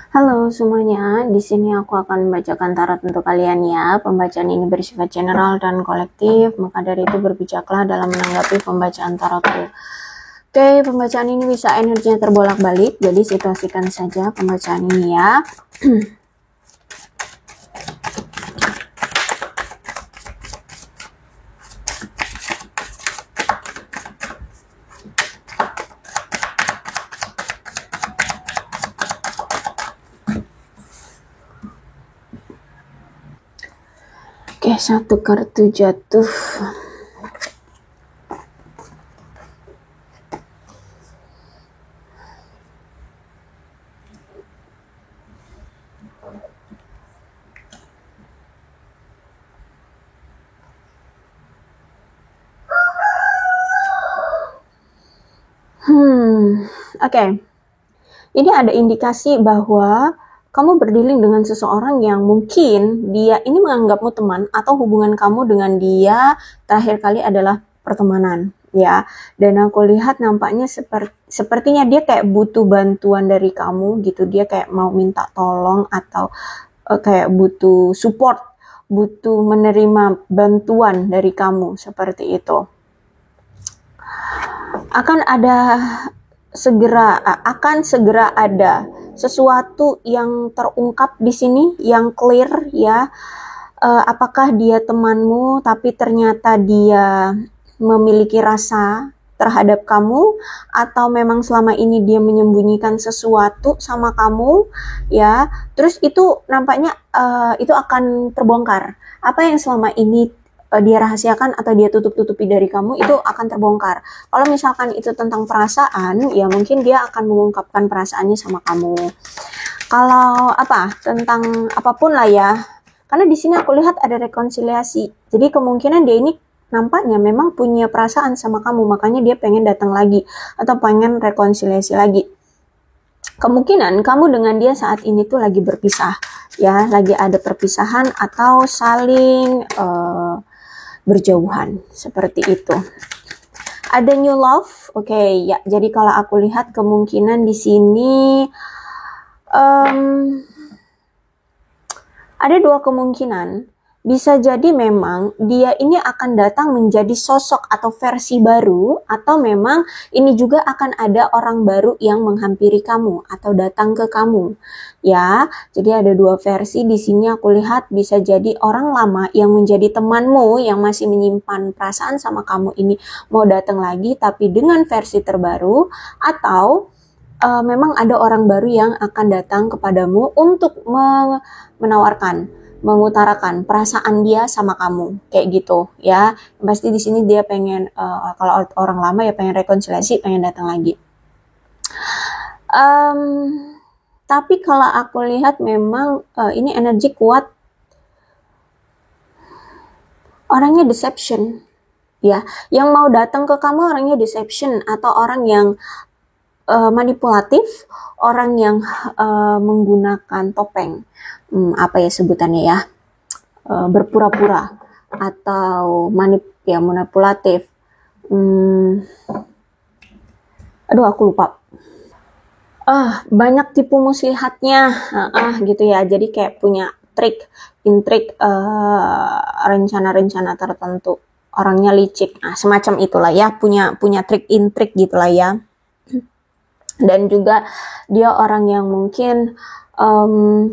Halo semuanya, di sini aku akan membacakan tarot untuk kalian ya. Pembacaan ini bersifat general dan kolektif, maka dari itu berbijaklah dalam menanggapi pembacaan tarotku. Oke, pembacaan ini bisa energinya terbolak-balik, jadi situasikan saja pembacaan ini ya. Oke, satu kartu jatuh. Oke. Ini ada indikasi bahwa kamu berdealing dengan seseorang yang mungkin dia ini menganggapmu teman atau hubungan kamu dengan dia terakhir kali adalah pertemanan ya. Dan aku lihat nampaknya sepertinya dia kayak butuh bantuan dari kamu gitu. Dia kayak mau minta tolong atau kayak butuh support, butuh menerima bantuan dari kamu seperti itu. Akan segera ada sesuatu yang terungkap di sini yang clear ya. Apakah dia temanmu tapi ternyata dia memiliki rasa terhadap kamu, atau memang selama ini dia menyembunyikan sesuatu sama kamu ya. Terus itu nampaknya itu akan terbongkar. Apa yang selama ini dia rahasiakan atau dia tutup-tutupi dari kamu itu akan terbongkar. Kalau misalkan itu tentang perasaan, ya mungkin dia akan mengungkapkan perasaannya sama kamu. Kalau tentang apapun lah ya, karena di sini aku lihat ada rekonsiliasi. Jadi kemungkinan dia ini nampaknya memang punya perasaan sama kamu, makanya dia pengen datang lagi atau pengen rekonsiliasi lagi. Kemungkinan kamu dengan dia saat ini tuh lagi berpisah ya, lagi ada perpisahan atau saling berjauhan seperti itu. Ada new love, oke ya. Jadi kalau aku lihat kemungkinan di sini ada dua kemungkinan. Bisa jadi memang dia ini akan datang menjadi sosok atau versi baru, atau memang ini juga akan ada orang baru yang menghampiri kamu atau datang ke kamu. Ya, jadi ada dua versi di sini aku lihat. Bisa jadi orang lama yang menjadi temanmu yang masih menyimpan perasaan sama kamu ini mau datang lagi tapi dengan versi terbaru, atau memang ada orang baru yang akan datang kepadamu untuk mengutarakan perasaan dia sama kamu, kayak gitu ya. Pasti di sini dia pengen kalau orang lama ya pengen rekonsiliasi, pengen datang lagi. Tapi kalau aku lihat memang ini energi kuat, orangnya deception ya. Yang mau datang ke kamu orangnya deception, atau orang yang manipulatif, orang yang menggunakan topeng, apa ya sebutannya ya, berpura-pura atau manipulatif. Aduh aku lupa. Banyak tipu muslihatnya, gitu ya. Jadi kayak punya intrik, rencana-rencana tertentu. Orangnya licik, semacam itulah ya. Punya intrik gitulah ya. Dan juga dia orang yang mungkin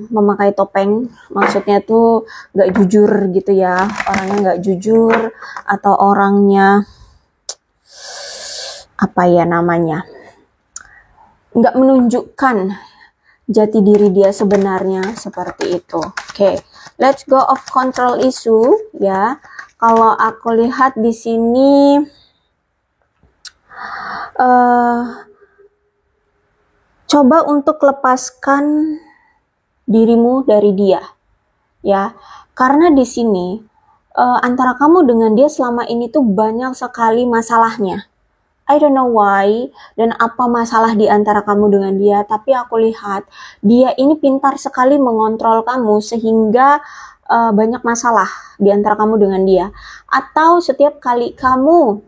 memakai topeng, maksudnya tuh gak jujur gitu ya, orangnya gak jujur, atau orangnya gak menunjukkan jati diri dia sebenarnya, seperti itu. Oke, let's go of control issue ya. Kalau aku lihat di sini coba untuk lepaskan dirimu dari dia ya, karena di sini antara kamu dengan dia selama ini tuh banyak sekali masalahnya. I don't know why dan apa masalah di antara kamu dengan dia, tapi aku lihat dia ini pintar sekali mengontrol kamu sehingga banyak masalah di antara kamu dengan dia. Atau setiap kali kamu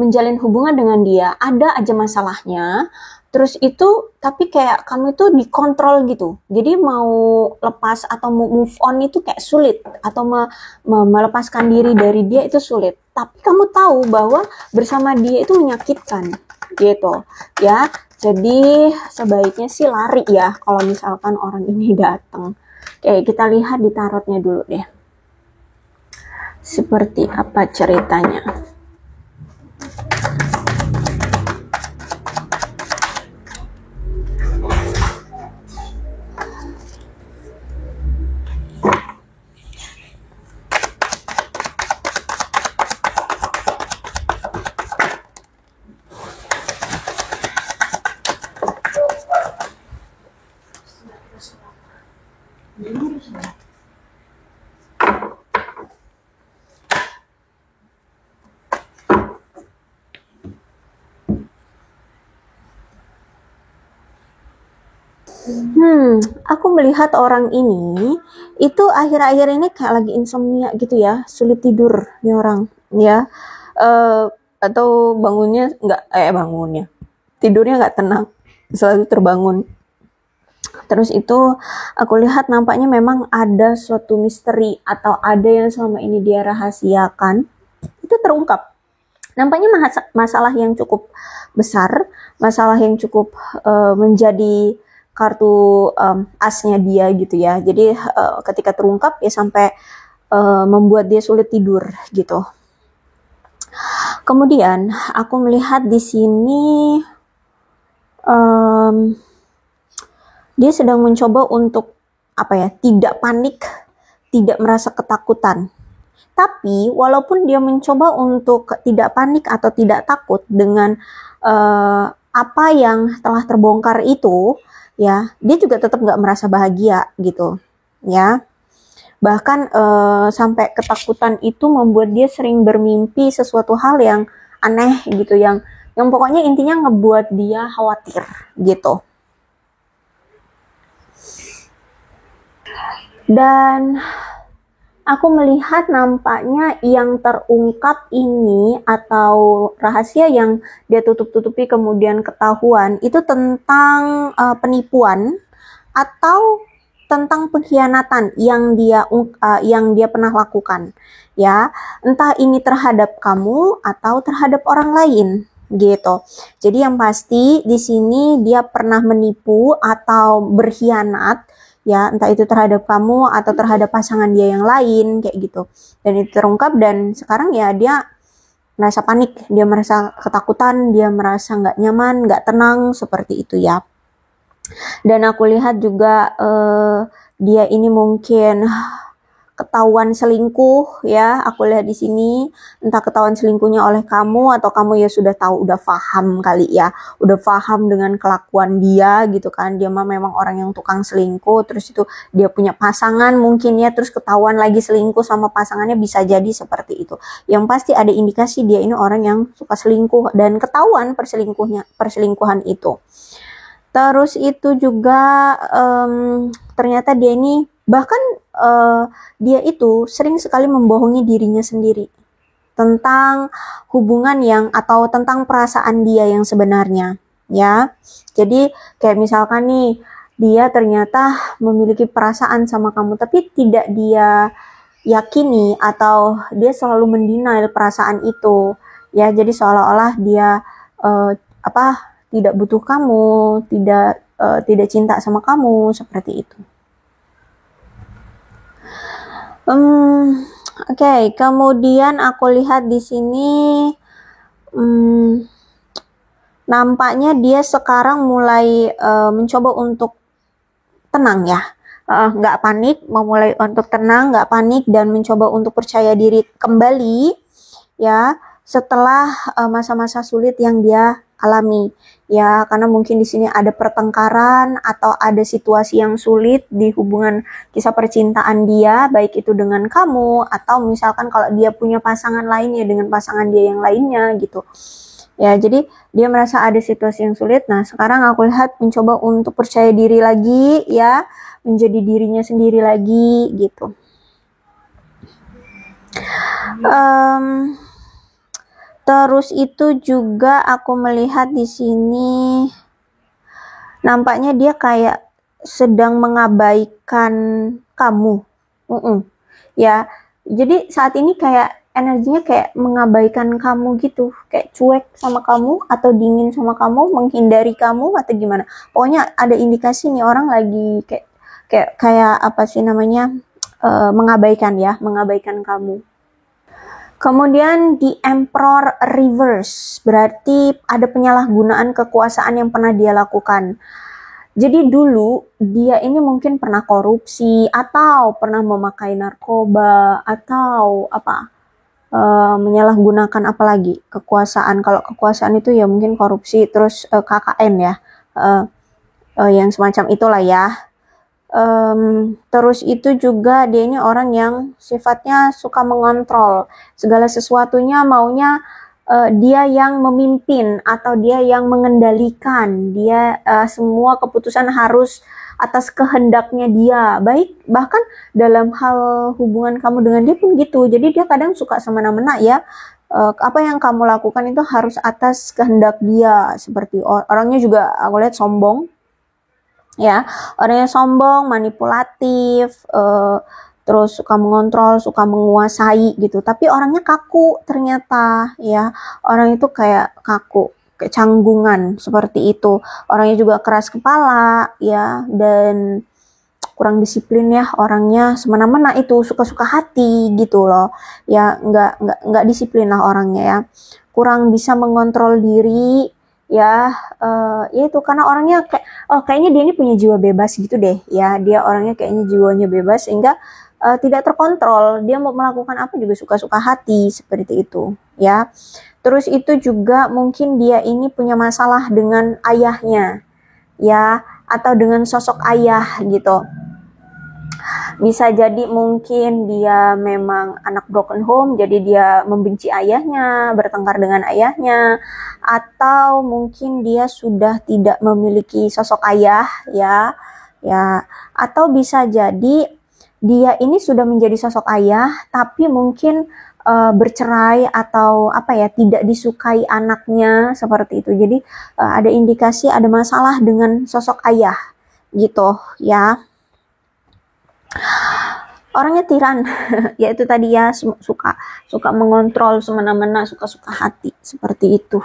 menjalin hubungan dengan dia ada aja masalahnya, Terus itu, tapi kayak kamu itu dikontrol gitu. Jadi mau lepas atau mau move on itu kayak sulit. Atau melepaskan diri dari dia itu sulit. Tapi kamu tahu bahwa bersama dia itu menyakitkan. Gitu. Ya, jadi sebaiknya sih lari ya kalau misalkan orang ini datang. Oke, kita lihat di tarotnya dulu deh. Seperti apa ceritanya. Aku melihat orang ini itu akhir-akhir ini kayak lagi insomnia gitu ya, sulit tidur nih orang, ya. Atau bangunnya tidurnya nggak tenang, selalu terbangun. Terus itu aku lihat nampaknya memang ada suatu misteri atau ada yang selama ini dia rahasiakan itu terungkap. Nampaknya masalah yang cukup besar, masalah yang cukup menjadi kartu asnya dia gitu ya. Jadi ketika terungkap ya sampai membuat dia sulit tidur gitu. Kemudian aku melihat di sini dia sedang mencoba untuk tidak panik, tidak merasa ketakutan. Tapi walaupun dia mencoba untuk tidak panik atau tidak takut dengan apa yang telah terbongkar itu, ya, dia juga tetap nggak merasa bahagia gitu, ya. Bahkan sampai ketakutan itu membuat dia sering bermimpi sesuatu hal yang aneh gitu, yang pokoknya intinya ngebuat dia khawatir gitu. Dan aku melihat nampaknya yang terungkap ini atau rahasia yang dia tutup-tutupi kemudian ketahuan itu tentang penipuan atau tentang pengkhianatan yang dia pernah lakukan, ya, entah ini terhadap kamu atau terhadap orang lain gitu. Jadi yang pasti di sini dia pernah menipu atau berkhianat, ya, entah itu terhadap kamu atau terhadap pasangan dia yang lain kayak gitu. Dan itu terungkap dan sekarang ya dia merasa panik, dia merasa ketakutan, dia merasa nggak nyaman, nggak tenang seperti itu ya. Dan aku lihat juga dia ini mungkin ketahuan selingkuh ya. Aku lihat di sini entah ketahuan selingkuhnya oleh kamu atau kamu ya sudah tahu, udah paham kali ya, udah paham dengan kelakuan dia gitu kan. Dia mah memang orang yang tukang selingkuh, terus itu dia punya pasangan mungkin ya, terus ketahuan lagi selingkuh sama pasangannya, bisa jadi seperti itu. Yang pasti ada indikasi dia ini orang yang suka selingkuh dan ketahuan perselingkuhan itu. Terus itu juga ternyata dia ini bahkan dia itu sering sekali membohongi dirinya sendiri tentang hubungan yang atau tentang perasaan dia yang sebenarnya, ya. Jadi kayak misalkan nih, dia ternyata memiliki perasaan sama kamu tapi tidak dia yakini atau dia selalu mendenial perasaan itu, ya. Jadi seolah-olah dia tidak butuh kamu, tidak cinta sama kamu, seperti itu. Oke, kemudian aku lihat di sini nampaknya dia sekarang mulai mencoba untuk tenang ya, nggak panik, memulai untuk tenang, nggak panik dan mencoba untuk percaya diri kembali ya setelah masa-masa sulit yang dia alami ya, karena mungkin di sini ada pertengkaran atau ada situasi yang sulit di hubungan kisah percintaan dia, baik itu dengan kamu atau misalkan kalau dia punya pasangan lain ya dengan pasangan dia yang lainnya gitu. Ya, jadi dia merasa ada situasi yang sulit. Nah, sekarang aku lihat mencoba untuk percaya diri lagi ya, menjadi dirinya sendiri lagi gitu. Terus itu juga aku melihat di sini Nampaknya dia kayak sedang mengabaikan kamu. Ya, jadi saat ini kayak energinya kayak mengabaikan kamu gitu, kayak cuek sama kamu atau dingin sama kamu, menghindari kamu atau gimana. Pokoknya ada indikasi nih orang lagi kayak apa sih namanya, mengabaikan kamu. Kemudian di Emperor Reverse, berarti ada penyalahgunaan kekuasaan yang pernah dia lakukan. Jadi dulu dia ini mungkin pernah korupsi atau pernah memakai narkoba atau apa, menyalahgunakan apa lagi kekuasaan. Kalau kekuasaan itu ya mungkin korupsi, terus KKN ya, yang semacam itulah ya. Terus itu juga dia ini orang yang sifatnya suka mengontrol segala sesuatunya, maunya dia yang memimpin atau dia yang mengendalikan, dia semua keputusan harus atas kehendaknya dia. Baik, bahkan dalam hal hubungan kamu dengan dia pun gitu. Jadi dia kadang suka semena-mena ya, apa yang kamu lakukan itu harus atas kehendak dia. Seperti orangnya juga aku lihat sombong ya, orangnya sombong, manipulatif, terus suka mengontrol, suka menguasai gitu. Tapi orangnya kaku ternyata ya, orang itu kayak kaku, kayak canggungan seperti itu. Orangnya juga keras kepala ya, dan kurang disiplin ya, orangnya semena-mena itu, suka-suka hati gitu loh ya, nggak disiplin lah orangnya ya, kurang bisa mengontrol diri ya. Ya itu karena orangnya kayaknya dia ini punya jiwa bebas gitu deh ya, dia orangnya kayaknya jiwanya bebas sehingga tidak terkontrol, dia mau melakukan apa juga suka-suka hati seperti itu ya. Terus itu juga mungkin dia ini punya masalah dengan ayahnya ya, atau dengan sosok ayah gitu. Bisa jadi mungkin dia memang anak broken home, jadi dia membenci ayahnya, bertengkar dengan ayahnya, atau mungkin dia sudah tidak memiliki sosok ayah ya, atau bisa jadi dia ini sudah menjadi sosok ayah, tapi mungkin bercerai atau apa ya, tidak disukai anaknya seperti itu. Jadi ada indikasi ada masalah dengan sosok ayah gitu ya. Orangnya tiran, yaitu tadi ya, suka mengontrol semena-mena, suka hati seperti itu.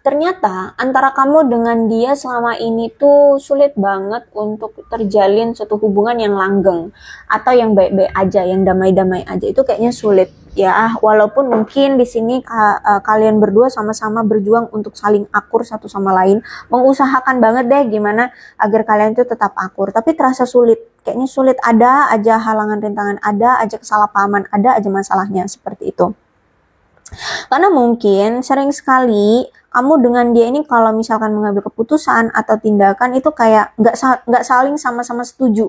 Ternyata antara kamu dengan dia selama ini tuh sulit banget untuk terjalin suatu hubungan yang langgeng atau yang baik-baik aja, yang damai-damai aja, itu kayaknya sulit ya. Walaupun mungkin di sini kalian berdua sama-sama berjuang untuk saling akur satu sama lain, mengusahakan banget deh gimana agar kalian tuh tetap akur, tapi terasa sulit, kayaknya sulit, ada aja halangan rintangan, ada aja kesalahpahaman, ada aja masalahnya seperti itu. Karena mungkin sering sekali kamu dengan dia ini kalau misalkan mengambil keputusan atau tindakan itu kayak nggak saling sama-sama setuju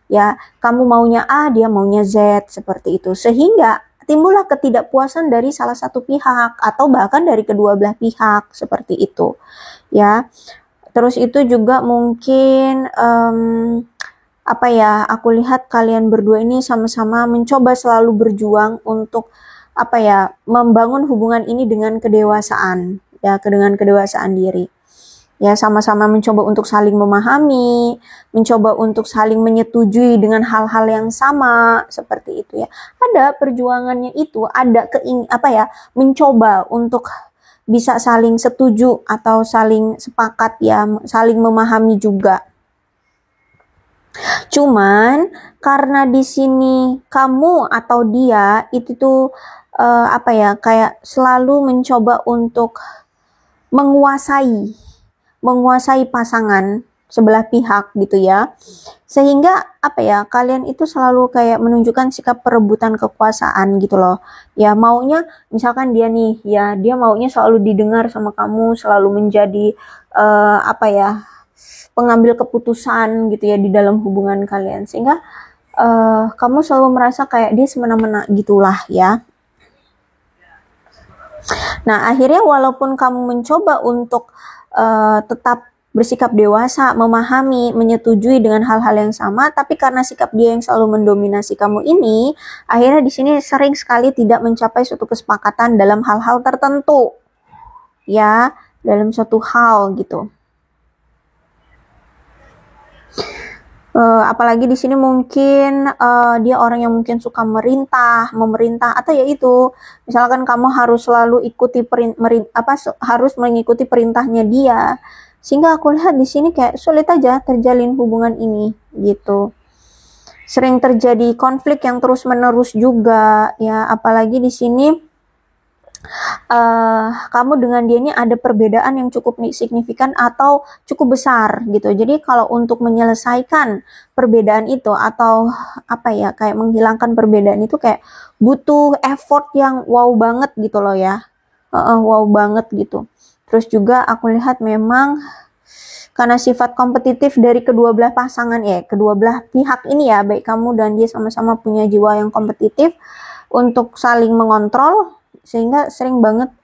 ya, kamu maunya A, dia maunya Z seperti itu, sehingga timbullah ketidakpuasan dari salah satu pihak atau bahkan dari kedua belah pihak seperti itu ya. Terus itu juga mungkin apa ya, aku lihat kalian berdua ini sama-sama mencoba selalu berjuang untuk apa ya, membangun hubungan ini dengan kedewasaan ya, dengan kedewasaan diri ya, sama-sama mencoba untuk saling memahami, mencoba untuk saling menyetujui dengan hal-hal yang sama seperti itu ya. Ada perjuangannya itu, ada mencoba untuk bisa saling setuju atau saling sepakat ya, saling memahami juga. Cuman karena di sini kamu atau dia itu tuh kayak selalu mencoba untuk menguasai pasangan sebelah pihak gitu ya, sehingga kalian itu selalu kayak menunjukkan sikap perebutan kekuasaan gitu loh ya. Maunya misalkan dia nih ya, dia maunya selalu didengar sama kamu, selalu menjadi pengambil keputusan gitu ya di dalam hubungan kalian, sehingga kamu selalu merasa kayak dia semena-mena gitulah ya. Nah, akhirnya walaupun kamu mencoba untuk tetap bersikap dewasa, memahami, menyetujui dengan hal-hal yang sama, tapi karena sikap dia yang selalu mendominasi kamu ini, akhirnya di sini sering sekali tidak mencapai suatu kesepakatan dalam hal-hal tertentu. Ya, dalam satu hal gitu. Apalagi di sini mungkin dia orang yang mungkin suka memerintah, atau yaitu misalkan kamu harus selalu harus mengikuti perintahnya dia, sehingga aku lihat di sini kayak sulit aja terjalin hubungan ini gitu. Sering terjadi konflik yang terus menerus juga ya, apalagi di sini kamu dengan dia ini ada perbedaan yang cukup signifikan atau cukup besar gitu. Jadi kalau untuk menyelesaikan perbedaan itu atau kayak menghilangkan perbedaan itu kayak butuh effort yang wow banget gitu loh ya. Wow banget gitu. Terus juga aku lihat memang karena sifat kompetitif dari kedua belah pasangan kedua belah pihak ini ya, baik kamu dan dia sama-sama punya jiwa yang kompetitif untuk saling mengontrol, sehingga sering banget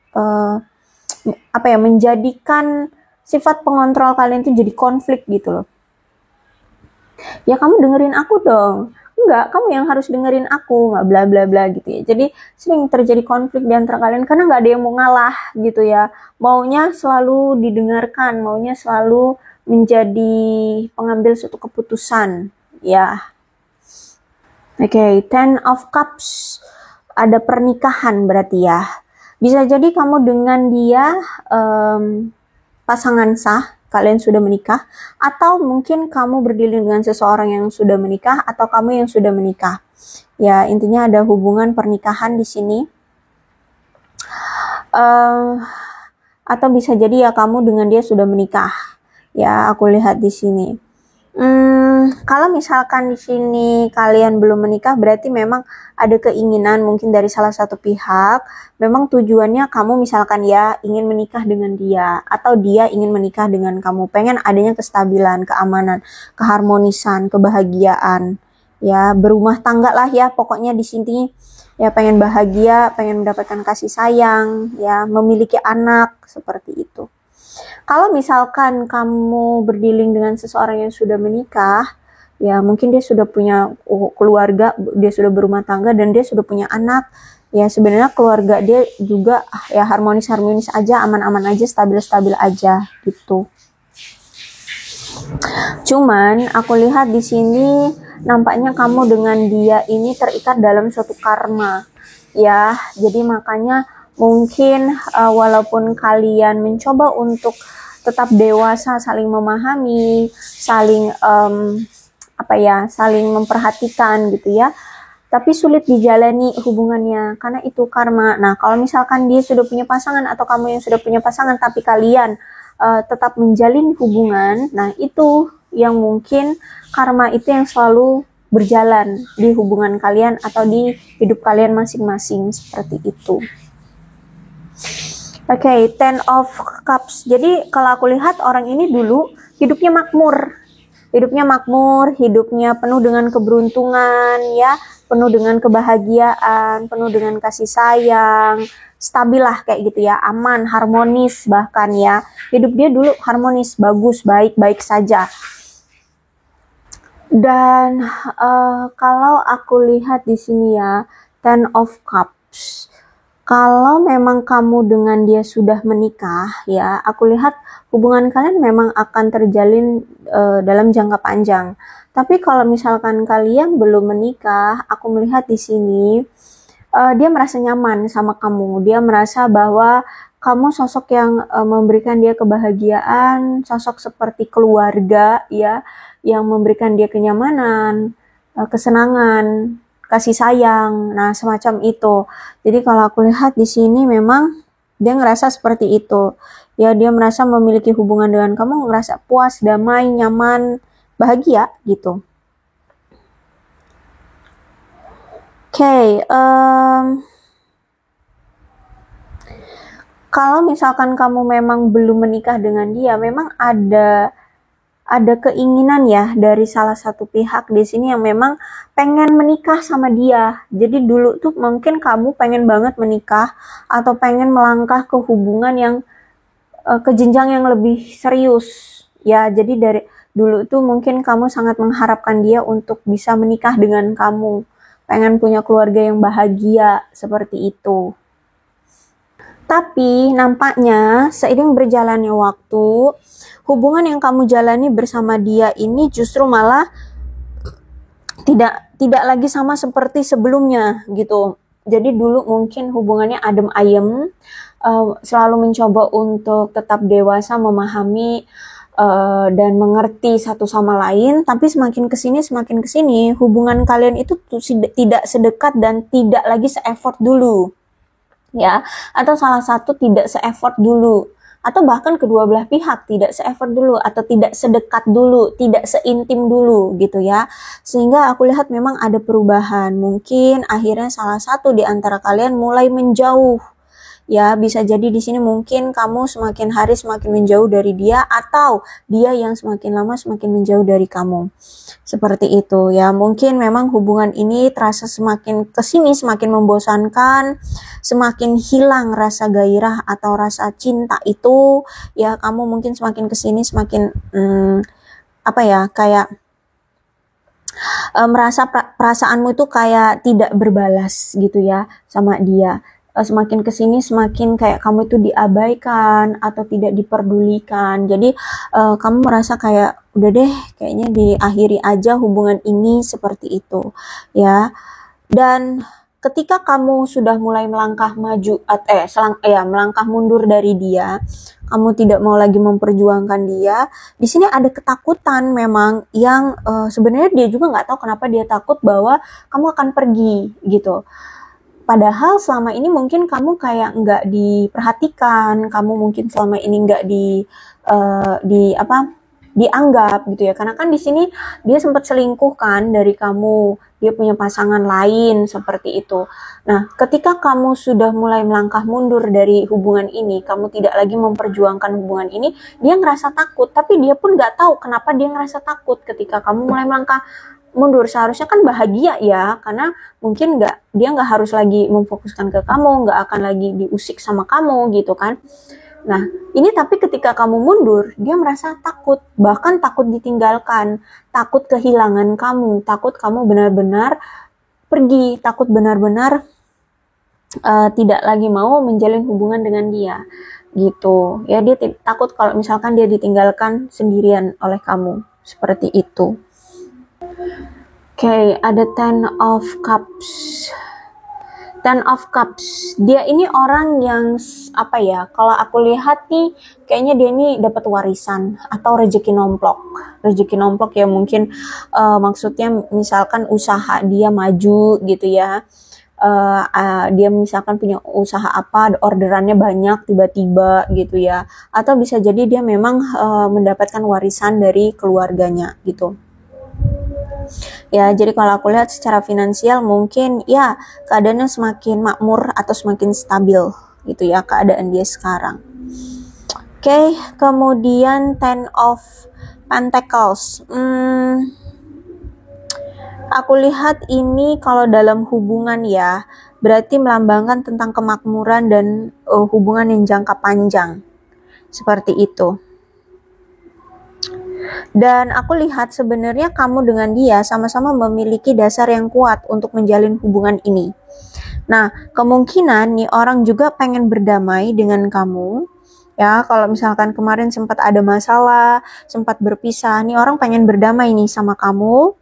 menjadikan sifat pengontrol kalian itu jadi konflik gitu loh. Ya kamu dengerin aku dong, enggak, kamu yang harus dengerin aku, nggak bla bla bla gitu ya. Jadi sering terjadi konflik di antara kalian karena nggak ada yang mau ngalah gitu ya, maunya selalu didengarkan, maunya selalu menjadi pengambil suatu keputusan ya. Oke, Ten of Cups, ada pernikahan berarti ya. Bisa jadi kamu dengan dia pasangan sah, kalian sudah menikah, atau mungkin kamu berdilin dengan seseorang yang sudah menikah, atau kamu yang sudah menikah. Ya, intinya ada hubungan pernikahan di sini. Atau bisa jadi ya kamu dengan dia sudah menikah. Ya, aku lihat di sini. Kalau misalkan di sini kalian belum menikah, berarti memang ada keinginan mungkin dari salah satu pihak, memang tujuannya kamu misalkan ya ingin menikah dengan dia, atau dia ingin menikah dengan kamu, pengen adanya kestabilan, keamanan, keharmonisan, kebahagiaan, ya berumah tangga lah ya, pokoknya di sini ya pengen bahagia, pengen mendapatkan kasih sayang, ya memiliki anak, seperti itu. Kalau misalkan kamu berdealing dengan seseorang yang sudah menikah, ya mungkin dia sudah punya keluarga, dia sudah berumah tangga, dan dia sudah punya anak. Ya sebenarnya keluarga dia juga ya harmonis-harmonis aja, aman-aman aja, stabil-stabil aja gitu. Cuman aku lihat di sini nampaknya kamu dengan dia ini terikat dalam suatu karma. Ya, jadi makanya mungkin walaupun kalian mencoba untuk tetap dewasa, saling memahami, saling saling memperhatikan gitu ya, tapi sulit dijalani hubungannya karena itu karma. Nah, kalau misalkan dia sudah punya pasangan atau kamu yang sudah punya pasangan tapi kalian tetap menjalin hubungan, nah itu yang mungkin karma itu yang selalu berjalan di hubungan kalian atau di hidup kalian masing-masing, seperti itu. Oke, Ten of Cups. Jadi kalau aku lihat orang ini dulu hidupnya makmur, hidupnya penuh dengan keberuntungan ya, penuh dengan kebahagiaan, penuh dengan kasih sayang, stabil lah kayak gitu ya, aman, harmonis bahkan ya. Hidup dia dulu harmonis, bagus, baik-baik saja. Dan kalau aku lihat di sini ya, Ten of Cups. Kalau memang kamu dengan dia sudah menikah, ya, aku lihat hubungan kalian memang akan terjalin dalam jangka panjang. Tapi kalau misalkan kalian belum menikah, aku melihat di sini dia merasa nyaman sama kamu. Dia merasa bahwa kamu sosok yang memberikan dia kebahagiaan, sosok seperti keluarga, ya, yang memberikan dia kenyamanan, kesenangan, kasih sayang, nah semacam itu. Jadi kalau aku lihat di sini memang dia ngerasa seperti itu. Ya, dia merasa memiliki hubungan dengan kamu, ngerasa puas, damai, nyaman, bahagia gitu. Oke, kalau misalkan kamu memang belum menikah dengan dia, memang ada keinginan ya dari salah satu pihak di sini yang memang pengen menikah sama dia. Jadi dulu tuh mungkin kamu pengen banget menikah atau pengen melangkah ke hubungan yang ke jenjang yang lebih serius. Ya, jadi dari dulu tuh mungkin kamu sangat mengharapkan dia untuk bisa menikah dengan kamu. Pengen punya keluarga yang bahagia seperti itu. Tapi nampaknya seiring berjalannya waktu, hubungan yang kamu jalani bersama dia ini justru malah tidak lagi sama seperti sebelumnya gitu. Jadi dulu mungkin hubungannya adem ayem, selalu mencoba untuk tetap dewasa, memahami dan mengerti satu sama lain. Tapi semakin kesini hubungan kalian itu tidak sedekat dan tidak lagi se-effort dulu, ya. Atau salah satu tidak se-effort dulu, atau bahkan kedua belah pihak tidak se-effort dulu, atau tidak sedekat dulu, tidak seintim dulu gitu ya. Sehingga aku lihat memang ada perubahan. Mungkin akhirnya salah satu di antara kalian mulai menjauh. Ya, bisa jadi di sini mungkin kamu semakin hari semakin menjauh dari dia, atau dia yang semakin lama semakin menjauh dari kamu. Seperti itu ya. Mungkin memang hubungan ini terasa semakin kesini semakin membosankan, semakin hilang rasa gairah atau rasa cinta itu. Ya, kamu mungkin semakin kesini semakin kayak merasa perasaanmu itu kayak tidak berbalas gitu ya sama dia. Semakin kesini semakin kayak kamu itu diabaikan atau tidak diperdulikan. Jadi kamu merasa kayak udah deh, kayaknya diakhiri aja hubungan ini, seperti itu ya. Dan ketika kamu sudah mulai melangkah maju melangkah mundur dari dia, kamu tidak mau lagi memperjuangkan dia. Di sini ada ketakutan memang yang sebenarnya dia juga nggak tahu kenapa dia takut bahwa kamu akan pergi gitu. Padahal selama ini mungkin kamu kayak nggak diperhatikan, kamu mungkin selama ini nggak dianggap gitu ya. Karena kan di sini dia sempat selingkuh kan dari kamu, dia punya pasangan lain seperti itu. Nah, ketika kamu sudah mulai melangkah mundur dari hubungan ini, kamu tidak lagi memperjuangkan hubungan ini, dia ngerasa takut. Tapi dia pun nggak tahu kenapa dia ngerasa takut ketika kamu mulai melangkah mundur. Seharusnya kan bahagia ya, karena mungkin dia nggak harus lagi memfokuskan ke kamu, nggak akan lagi diusik sama kamu gitu kan. Nah, ini tapi ketika kamu mundur, dia merasa takut, bahkan takut ditinggalkan, takut kehilangan kamu, takut kamu benar-benar pergi, takut benar-benar tidak lagi mau menjalin hubungan dengan dia gitu ya. Dia takut kalau misalkan dia ditinggalkan sendirian oleh kamu, seperti itu. Oke, ada Ten of Cups. Ten of Cups. Dia ini orang yang kalau aku lihat nih, kayaknya dia ini dapat warisan atau rezeki nomplok. Rezeki nomplok ya, mungkin maksudnya misalkan usaha dia maju gitu ya. Dia misalkan punya usaha apa, orderannya banyak tiba-tiba gitu ya. Atau bisa jadi dia memang mendapatkan warisan dari keluarganya gitu. Ya, jadi kalau aku lihat secara finansial mungkin ya keadaannya semakin makmur atau semakin stabil gitu ya keadaan dia sekarang. Oke, kemudian Ten of Pentacles. Aku lihat ini kalau dalam hubungan ya, berarti melambangkan tentang kemakmuran dan hubungan yang jangka panjang. Seperti itu. Dan aku lihat sebenarnya kamu dengan dia sama-sama memiliki dasar yang kuat untuk menjalin hubungan ini. Nah, kemungkinan nih orang juga pengen berdamai dengan kamu. Ya, kalau misalkan kemarin sempat ada masalah, sempat berpisah, nih orang pengen berdamai nih sama kamu.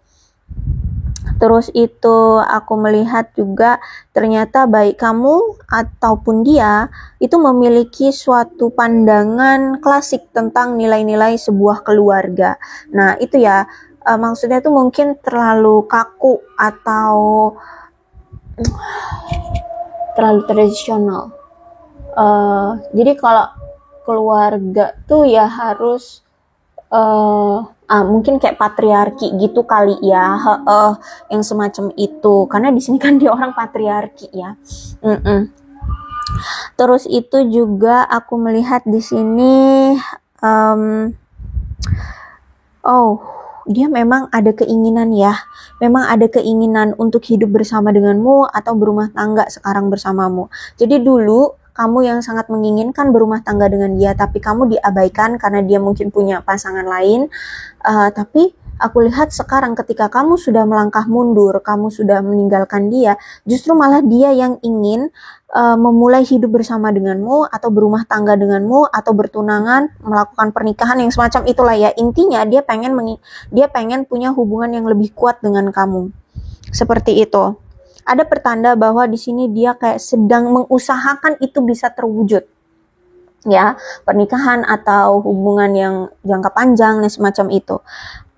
Terus itu aku melihat juga ternyata baik kamu ataupun dia itu memiliki suatu pandangan klasik tentang nilai-nilai sebuah keluarga. Nah itu ya, maksudnya tuh mungkin terlalu kaku atau terlalu tradisional. Jadi kalau keluarga tuh ya harus mungkin kayak patriarki gitu kali ya, yang semacam itu. Karena di sini kan dia orang patriarki ya. Terus itu juga aku melihat di sini, dia memang ada keinginan ya, memang ada keinginan untuk hidup bersama denganmu atau berumah tangga sekarang bersamamu. Jadi dulu kamu yang sangat menginginkan berumah tangga dengan dia, tapi kamu diabaikan karena dia mungkin punya pasangan lain. Tapi aku lihat sekarang ketika kamu sudah melangkah mundur, kamu sudah meninggalkan dia, justru malah dia yang ingin memulai hidup bersama denganmu, atau berumah tangga denganmu, atau bertunangan, melakukan pernikahan yang semacam itulah ya. Intinya dia pengen punya hubungan yang lebih kuat dengan kamu. Seperti itu. Ada pertanda bahwa di sini dia kayak sedang mengusahakan itu bisa terwujud. Ya, pernikahan atau hubungan yang jangka panjang dan semacam itu.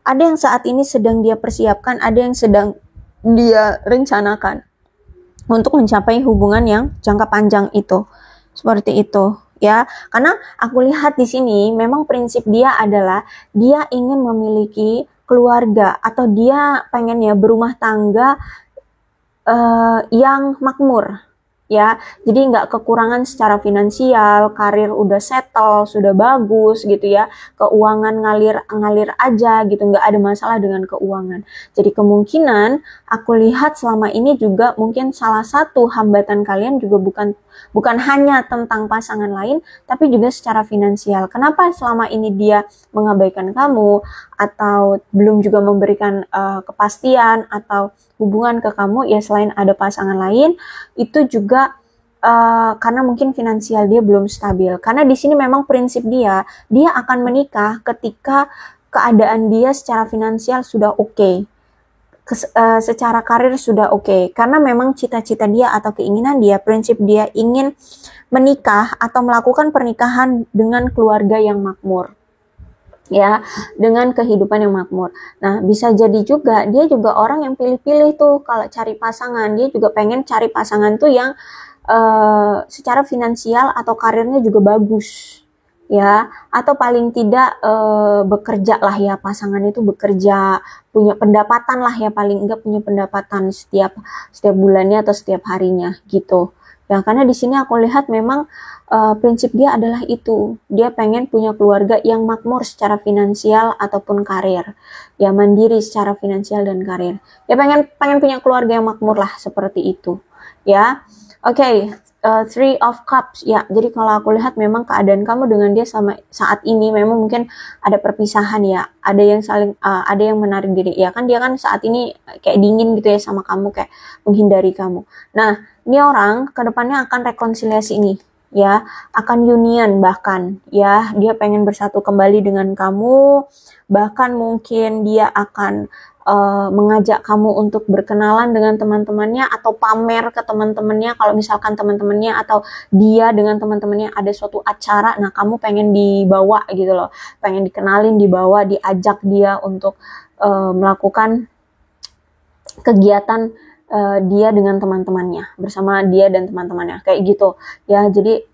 Ada yang saat ini sedang dia persiapkan, ada yang sedang dia rencanakan untuk mencapai hubungan yang jangka panjang itu. Seperti itu, ya. Karena aku lihat di sini memang prinsip dia adalah dia ingin memiliki keluarga, atau dia pengen ya berumah tangga yang makmur, ya. Jadi nggak kekurangan secara finansial, karir udah settle, sudah bagus gitu ya, keuangan ngalir aja gitu, nggak ada masalah dengan keuangan. Jadi kemungkinan aku lihat selama ini juga mungkin salah satu hambatan kalian juga bukan hanya tentang pasangan lain, tapi juga secara finansial. Kenapa selama ini dia mengabaikan kamu, atau belum juga memberikan kepastian atau hubungan ke kamu, ya selain ada pasangan lain, itu juga karena mungkin finansial dia belum stabil. Karena di sini memang prinsip dia akan menikah ketika keadaan dia secara finansial sudah oke. Secara karir sudah oke. Karena memang cita-cita dia atau keinginan dia, prinsip dia ingin menikah atau melakukan pernikahan dengan keluarga yang makmur. Ya, dengan kehidupan yang makmur. Nah, bisa jadi juga dia juga orang yang pilih-pilih tuh kalau cari pasangan. Dia juga pengen cari pasangan tuh yang secara finansial atau karirnya juga bagus, ya. Atau paling tidak bekerja lah ya, pasangan itu bekerja, punya pendapatan lah ya, paling enggak punya pendapatan setiap bulannya atau setiap harinya gitu. Ya, karena di sini aku lihat memang prinsip dia adalah itu. Dia pengen punya keluarga yang makmur secara finansial ataupun karir. Ya, mandiri secara finansial dan karir. Ya, pengen punya keluarga yang makmur lah, seperti itu. Ya, oke. Three of Cups. Ya, jadi kalau aku lihat memang keadaan kamu dengan dia sama saat ini memang mungkin ada perpisahan ya. Ada yang ada yang menarik diri. Ya kan dia kan saat ini kayak dingin gitu ya sama kamu, kayak menghindari kamu. Nah, ini orang kedepannya akan rekonsiliasi ini. Ya, akan union bahkan, ya, dia pengen bersatu kembali dengan kamu, bahkan mungkin dia akan mengajak kamu untuk berkenalan dengan teman-temannya, atau pamer ke teman-temannya, kalau misalkan teman-temannya atau dia dengan teman-temannya ada suatu acara, nah kamu pengen dibawa gitu loh, pengen dikenalin, dibawa, diajak dia untuk melakukan kegiatan dia dengan teman-temannya, bersama dia dan teman-temannya, kayak gitu ya. Jadi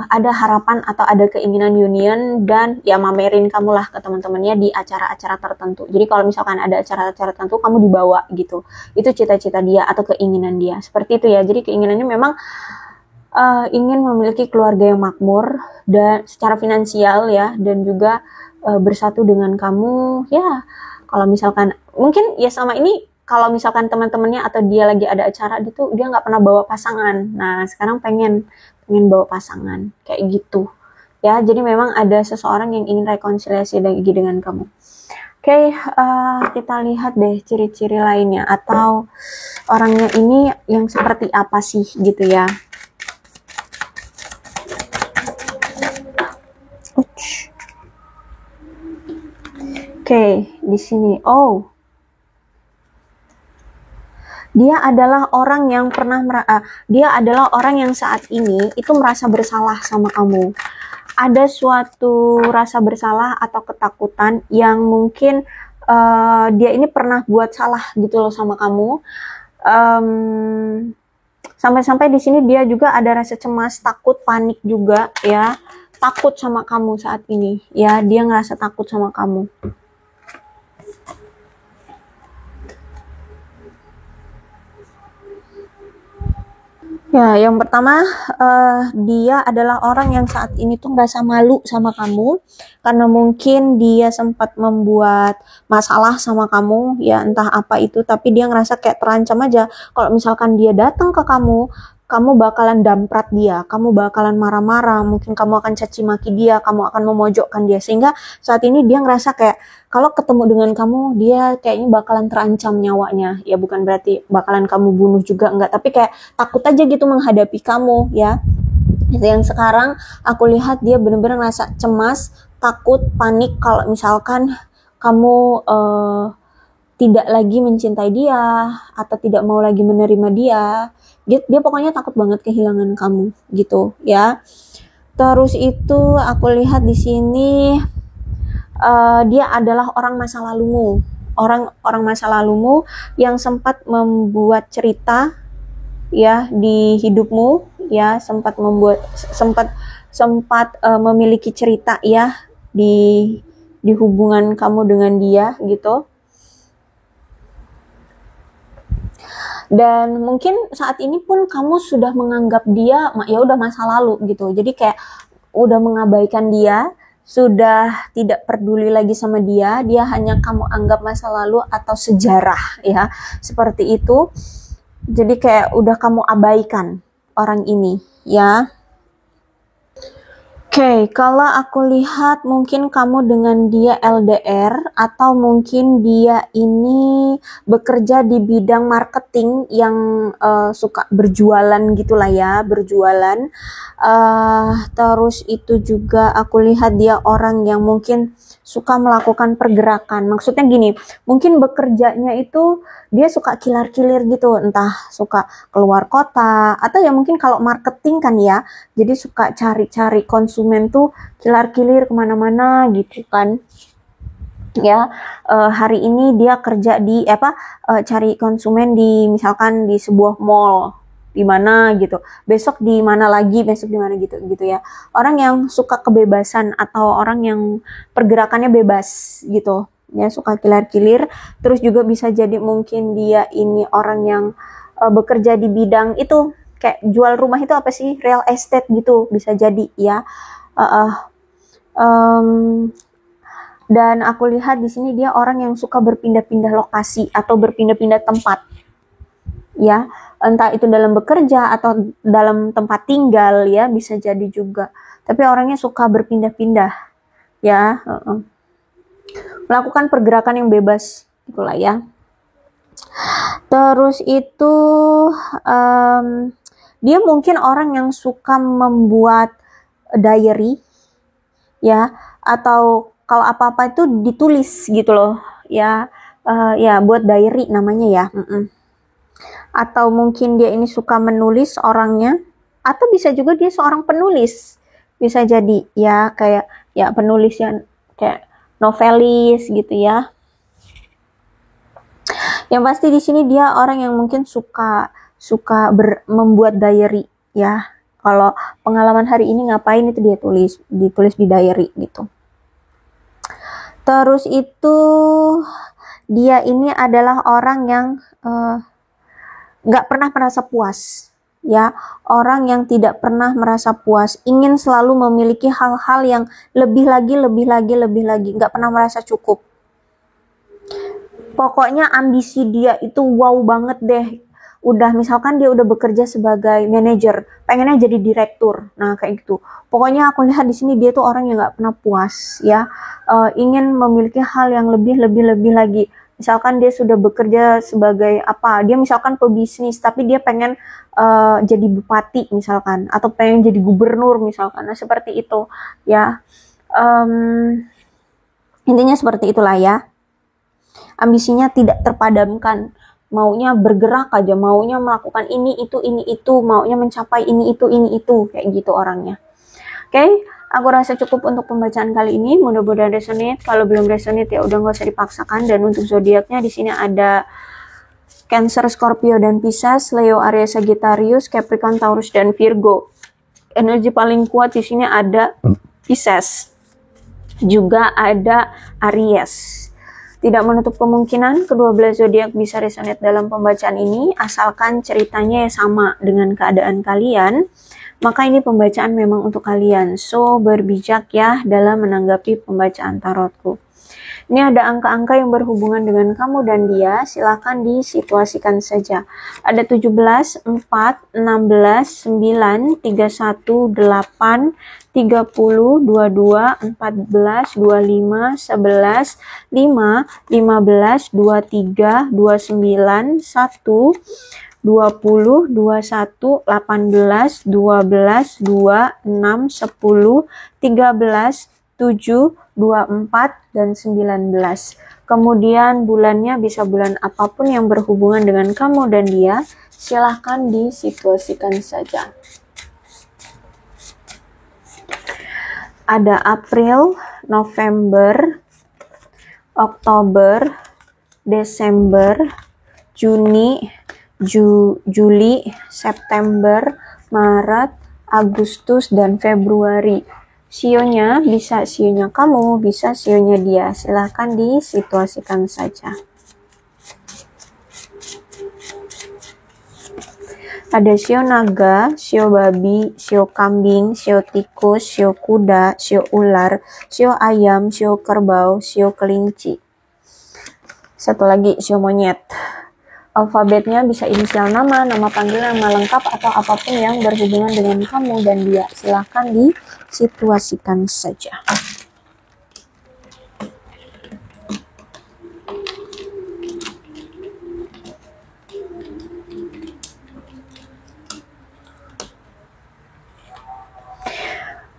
ada harapan atau ada keinginan union, dan ya mamerin kamu lah ke teman-temannya di acara-acara tertentu. Jadi kalau misalkan ada acara-acara tertentu kamu dibawa gitu, itu cita-cita dia atau keinginan dia, seperti itu ya. Jadi keinginannya memang ingin memiliki keluarga yang makmur dan secara finansial ya, dan juga bersatu dengan kamu ya. Kalau misalkan mungkin ya selama ini kalau misalkan teman-temannya atau dia lagi ada acara gitu, dia nggak pernah bawa pasangan. Nah, sekarang pengen bawa pasangan, kayak gitu. Ya, jadi memang ada seseorang yang ingin rekonsiliasi lagi dengan kamu. Oke, kita lihat deh ciri-ciri lainnya, atau orangnya ini yang seperti apa sih gitu ya. Oke, di sini. Oh, dia adalah orang yang dia adalah orang yang saat ini itu merasa bersalah sama kamu. Ada suatu rasa bersalah atau ketakutan yang mungkin dia ini pernah buat salah gitu loh sama kamu. Sampai-sampai di sini dia juga ada rasa cemas, takut, panik juga ya. Takut sama kamu saat ini ya, dia ngerasa takut sama kamu. Ya, yang pertama dia adalah orang yang saat ini tuh ngerasa malu sama kamu, karena mungkin dia sempat membuat masalah sama kamu, ya entah apa itu, tapi dia ngerasa kayak terancam aja. Kalau misalkan dia datang ke kamu, kamu bakalan damprat dia, kamu bakalan marah-marah, mungkin kamu akan caci maki dia, kamu akan memojokkan dia, sehingga saat ini dia ngerasa kayak kalau ketemu dengan kamu dia kayaknya bakalan terancam nyawanya. Ya bukan berarti bakalan kamu bunuh juga, enggak, tapi kayak takut aja gitu menghadapi kamu ya. Yang sekarang aku lihat dia benar-benar ngerasa cemas, takut, panik kalau misalkan kamu tidak lagi mencintai dia atau tidak mau lagi menerima dia pokoknya takut banget kehilangan kamu gitu ya. Terus itu aku lihat di sini dia adalah orang masa lalumu, orang masa lalumu yang sempat membuat cerita ya di hidupmu ya, sempat memiliki cerita ya di hubungan kamu dengan dia gitu. Dan mungkin saat ini pun kamu sudah menganggap dia ya udah masa lalu gitu. Jadi kayak udah mengabaikan dia, sudah tidak peduli lagi sama dia hanya kamu anggap masa lalu atau sejarah ya. Seperti itu. Jadi kayak udah kamu abaikan orang ini ya. Oke, kalau aku lihat mungkin kamu dengan dia LDR atau mungkin dia ini bekerja di bidang marketing yang suka berjualan gitulah ya, berjualan. Terus itu juga aku lihat dia orang yang mungkin suka melakukan pergerakan. Maksudnya gini, mungkin bekerjanya itu dia suka kilar-kilir gitu, entah suka keluar kota atau ya mungkin kalau marketing kan ya, jadi suka cari-cari konsumen tuh kilar-kilir kemana-mana gitu kan ya. Hari ini dia kerja di cari konsumen di misalkan di sebuah mall di mana gitu, besok di mana lagi, besok di mana gitu ya. Orang yang suka kebebasan atau orang yang pergerakannya bebas gitu ya, suka kilar-kilir. Terus juga bisa jadi mungkin dia ini orang yang bekerja di bidang itu kayak jual rumah, itu apa sih, real estate gitu, bisa jadi ya. Dan aku lihat di sini dia orang yang suka berpindah-pindah lokasi atau berpindah-pindah tempat ya, entah itu dalam bekerja atau dalam tempat tinggal ya, bisa jadi juga. Tapi orangnya suka berpindah-pindah ya, melakukan pergerakan yang bebas itulah ya. Terus itu dia mungkin orang yang suka membuat diary ya, atau kalau apa-apa itu ditulis gitu loh ya. Ya buat diary namanya ya. Atau mungkin dia ini suka menulis orangnya, atau bisa juga dia seorang penulis, bisa jadi ya, kayak ya penulis yang kayak novelis gitu ya. Yang pasti di sini dia orang yang mungkin suka membuat diary ya. Kalau pengalaman hari ini ngapain itu dia ditulis di diary gitu. Terus itu dia ini adalah orang yang gak pernah merasa puas ya, orang yang tidak pernah merasa puas, ingin selalu memiliki hal-hal yang lebih lagi, gak pernah merasa cukup. Pokoknya ambisi dia itu wow banget deh. Udah misalkan dia udah bekerja sebagai manajer, pengennya jadi direktur. Nah kayak gitu. Pokoknya aku lihat di sini dia tuh orang yang gak pernah puas ya, ingin memiliki hal yang lebih lagi. Misalkan dia sudah bekerja sebagai apa, dia misalkan pebisnis, tapi dia pengen jadi bupati misalkan, atau pengen jadi gubernur misalkan. Nah seperti itu ya. Intinya seperti itulah ya. Ambisinya tidak terpadamkan, maunya bergerak aja, maunya melakukan ini itu, maunya mencapai ini itu, kayak gitu orangnya. Oke. Aku rasa cukup untuk pembacaan kali ini. Mudah-mudahan resonate. Kalau belum resonate ya udah nggak usah dipaksakan. Dan untuk zodiaknya di sini ada Cancer, Scorpio dan Pisces, Leo, Aries, Sagittarius, Capricorn, Taurus dan Virgo. Energi paling kuat di sini ada Pisces. Juga ada Aries. Tidak menutup kemungkinan kedua belah zodiak bisa resonate dalam pembacaan ini, asalkan ceritanya sama dengan keadaan kalian. Maka ini pembacaan memang untuk kalian. So, berbijak ya dalam menanggapi pembacaan tarotku. Ini ada angka-angka yang berhubungan dengan kamu dan dia, silakan disituasikan saja. Ada 17, 4, 16, 9, 31, 8, 30, 22, 14, 25, 11, 5, 15, 23, 29, 1, 20, 21, 18, 12, 2, 6, 10, 13, 7, 24, dan 19. Kemudian bulannya bisa bulan apapun yang berhubungan dengan kamu dan dia, silahkan disituasikan saja. Ada April, November, Oktober, Desember, Juni, Juli, September, Maret, Agustus, dan Februari. Sionya bisa sionya kamu, bisa sionya dia. Silahkan disituasikan saja. Ada sio naga, sio babi, sio kambing, sio tikus, sio kuda, sio ular, sio ayam, sio kerbau, sio kelinci. Satu lagi, sio monyet. Alfabetnya bisa inisial nama, nama panggilan, nama lengkap, atau apapun yang berhubungan dengan kamu dan dia. Silahkan disituasikan saja.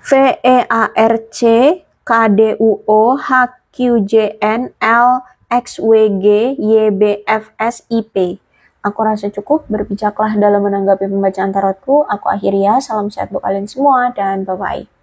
VEARC KDUO HQJN LXWG YBFSIP. Aku rasa cukup, berbijaklah dalam menanggapi pembacaan tarotku. Aku akhiri ya, salam sehat untuk kalian semua dan bye-bye.